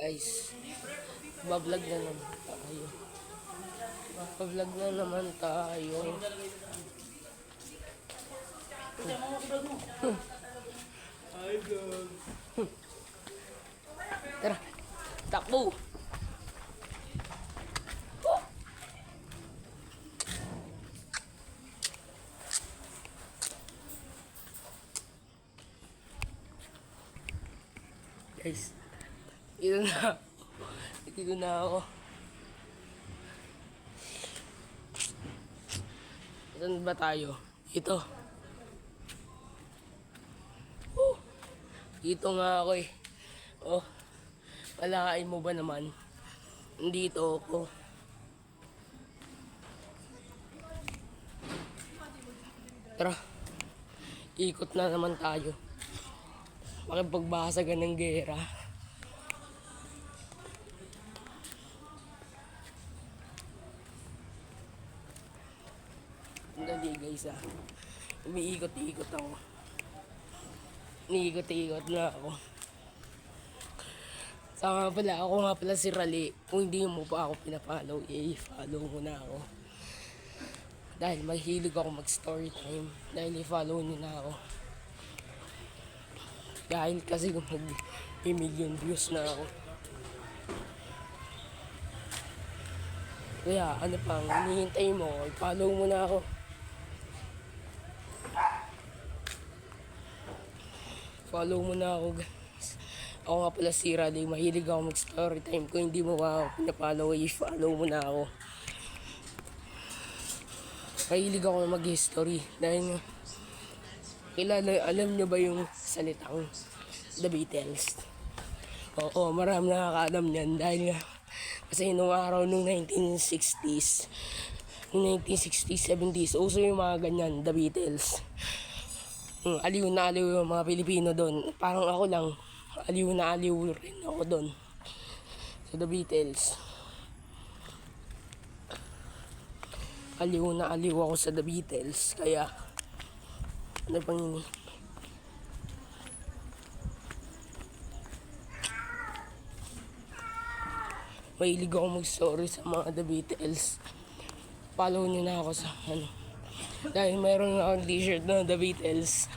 Guys, bablog na naman tayo. Bablog na naman tayo. Tara, takbo! Guys, dito na ako. Saan ba tayo? Ito. Dito nga ako eh. Oh, palakain mo ba naman? Dito ako. Tara, ikot na naman tayo. Makipagbasagan ng gera. Dali guys umiikot-ikot ako. Iniikot-ikot na ako. Saka ako nga pala si Rally. Kung hindi mo pa ako pinapollow, i-follow mo na ako. Dahil mahilig ako mag-story time. Dahil i-follow nyo na ako. Dahil kasi kung mag-million views na ako. Kaya ano pang hinihintay mo, i-follow mo na ako. Follow mo na ako guys. Ako nga pala si Rally, mahilig ako mag-story time. Kung hindi mo pa ako pinapollow, i-follow mo na ako. Mahilig ako mag-history. Dahil alam nyo ba yung salitang The Beatles? Oo, marami nakakaalam yan. Dahil kasi nung araw nung 1960s, nung 1960s, 70s, uso yung mga ganyan, The Beatles. Aliw na aliw yung mga Pilipino doon. Parang ako lang, aliw na aliw rin ako doon. So The Beatles. Aliw na aliw ako sa The Beatles. Kaya, ano pang ini? Mahilig ako mag-story sa mga The Beatles. Follow nyo na ako sa dahil mayroon akong t-shirt na The Beatles.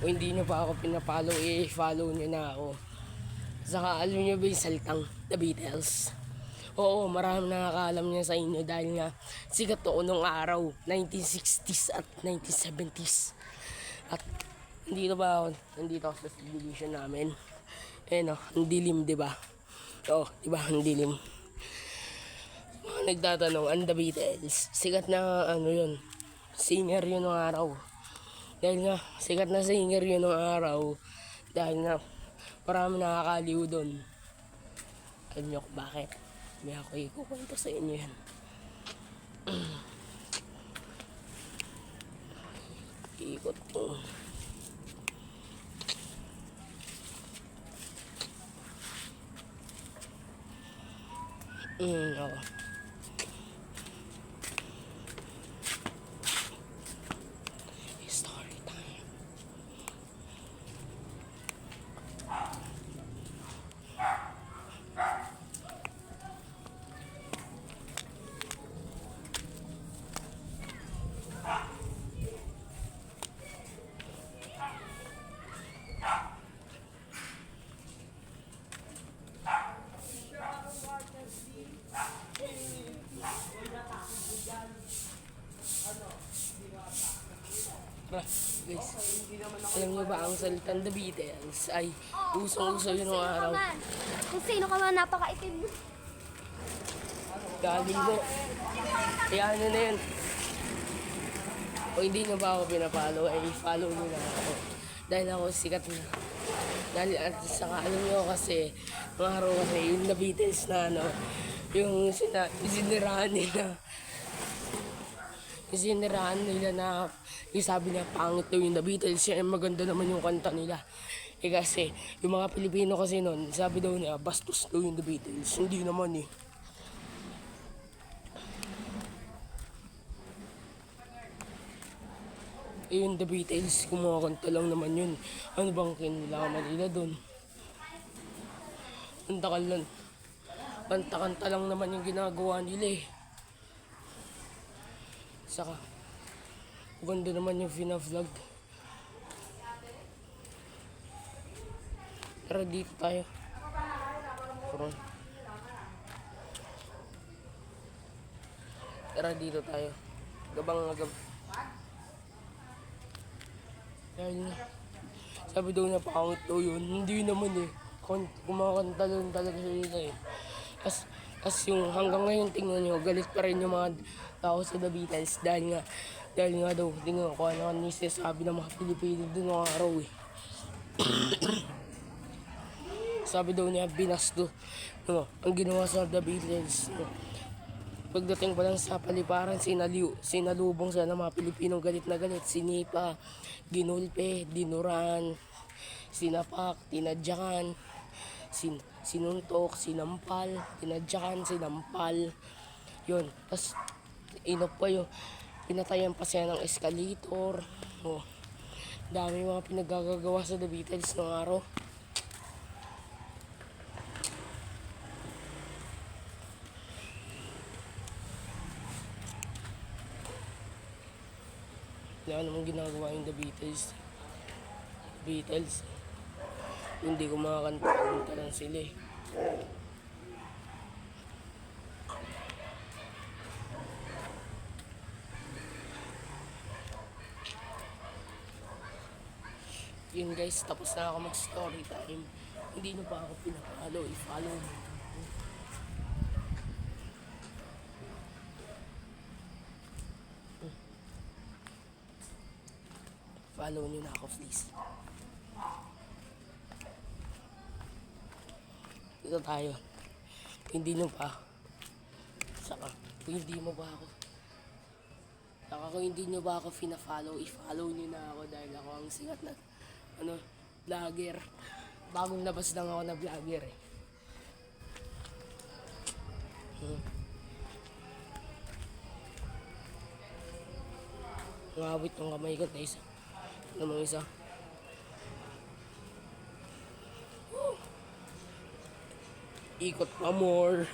Kung hindi nyo pa ako pinapollow, i-follow nyo na ako. Saka alam nyo ba yung salitang The Beatles? Oo, maraming nakakaalam niya sa inyo dahil nga sikat to nung araw, 1960s at 1970s. At nandito ako sa subdivision namin. Ang dilim, diba? Oo, diba, ang dilim. Mga nagtatanong, ang The Beatles, sikat na yun, singer yun ng araw. Dahil nga, sikat na singer yun ng araw. Dahil nga, marami nakakaliw doon. Alam nyo kung bakit? May ako ikukwento sa inyo yan. Ikot po. Oo. Story time. Guys, alam nyo ba ang salitang The Beatles ay usong-uso yun ng araw. Kung sino ka man, napakaitim. Galing mo. Kaya ano na yun. Kung hindi nyo ba ako pinapollow, ay follow nyo na ako. Dahil ako sikat na. Dahil at saka alam nyo kasi, mga araw kasi yung The Beatles na yung sinirahan nila. Yung sinirahan nila na yung sabi niya, pangit daw yung The Beatles, maganda naman yung kanta nila. Kasi, yung mga Pilipino kasi nun, sabi daw niya, bastos daw yung The Beatles. Hindi naman eh. Yung The Beatles, kumakanta lang naman yun. Ano bang kinalaman nila dun? Kanta-kanta lang naman yung ginagawa nila eh. Saka, ganda naman yung vlog. Tara dito tayo. Front. Tara dito tayo. Gabang. Dahil sabi daw na pangit daw yun. Hindi naman eh. Kumakanta lang talaga sila eh. As yung hanggang ngayon tingnan nyo, galit pa rin yung mga tao sa The Beatles dahil nga daw, tingnan ko ano ang sabi ng mga Pilipino doon ng araw eh. Sabi daw niya, binasto, ang ginawa sa The Beatles. Pagdating pa lang sa paliparan, sinalubong sila ng mga Pilipinong galit na galit. Sinipa, ginulpe, dinuran, sinapak, tinadyakan, sinuntok, sinampal, tinadyakan, sinampal. Yun, tas inop pa yun. Pinatayan pa siya ng escalator. Oh, dami mga pinagagagawa sa The Beatles ng araw. Wala namang ginagawa yung The Beatles. Hindi ko makakanta lang sila eh. Yun guys, tapos na ako mag-story time. Hindi na pa ako pinapalo. I-follow mo. Follow nyo na ako please. Dito tayo. Hindi nyo pa. Saka, kung hindi mo ba ako. Saka kung hindi nyo ba ako fina-follow, i-follow nyo na ako dahil ako ang sikat na vlogger. Bagong labas lang ako na vlogger eh. Ngawit ng kamay ko na isa. Namang isa. Ikot pa more.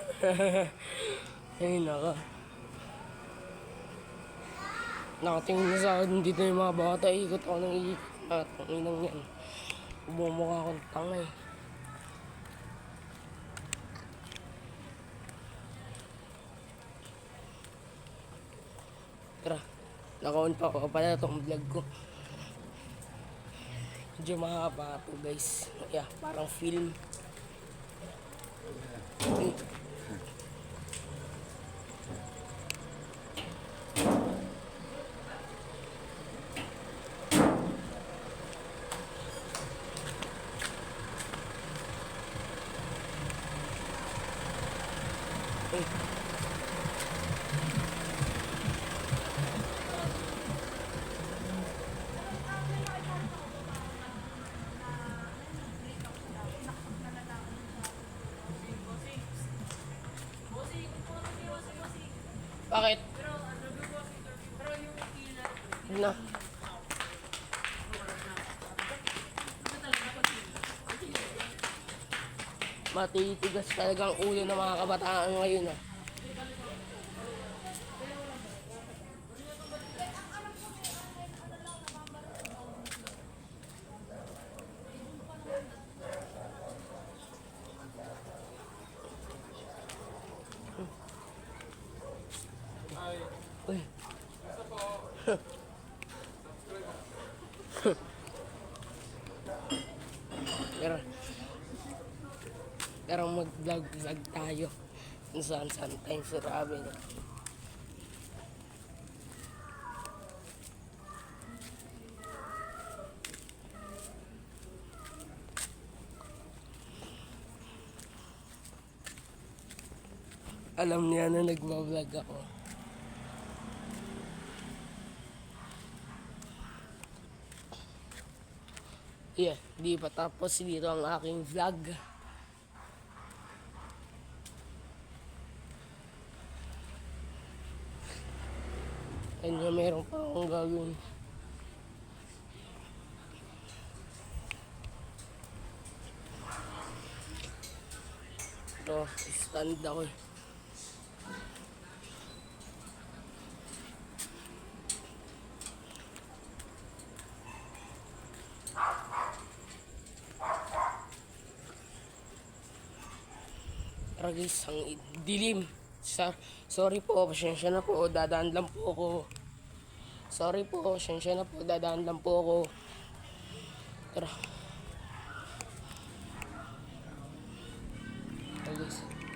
Ay naka. Nakatingin na sa akin dito yung mga bata. Ikot ako ng ikot. At ang inang yan. Bumukha akong tanga eh. Tara. Naka-on pa ako pala itong vlog ko. Medyo mahaba ito guys. Yeah, parang film. Bakit? Na. Matitigas talaga ang ulo ng mga kabataan ngayon ah. Uy. Pero mag-vlog tayo kung saan time sa travel. Alam niya na nagbablog ako. Yeah, di pa tapos dito ang aking vlog. Kanya meron pa akong gagawin. Ito, stand ako eh. Tara guys, ang dilim. Sorry po, pasensya na po, dadaan lang po ako. Sorry po, pasensya na po, dadaan lang po ako. Tara.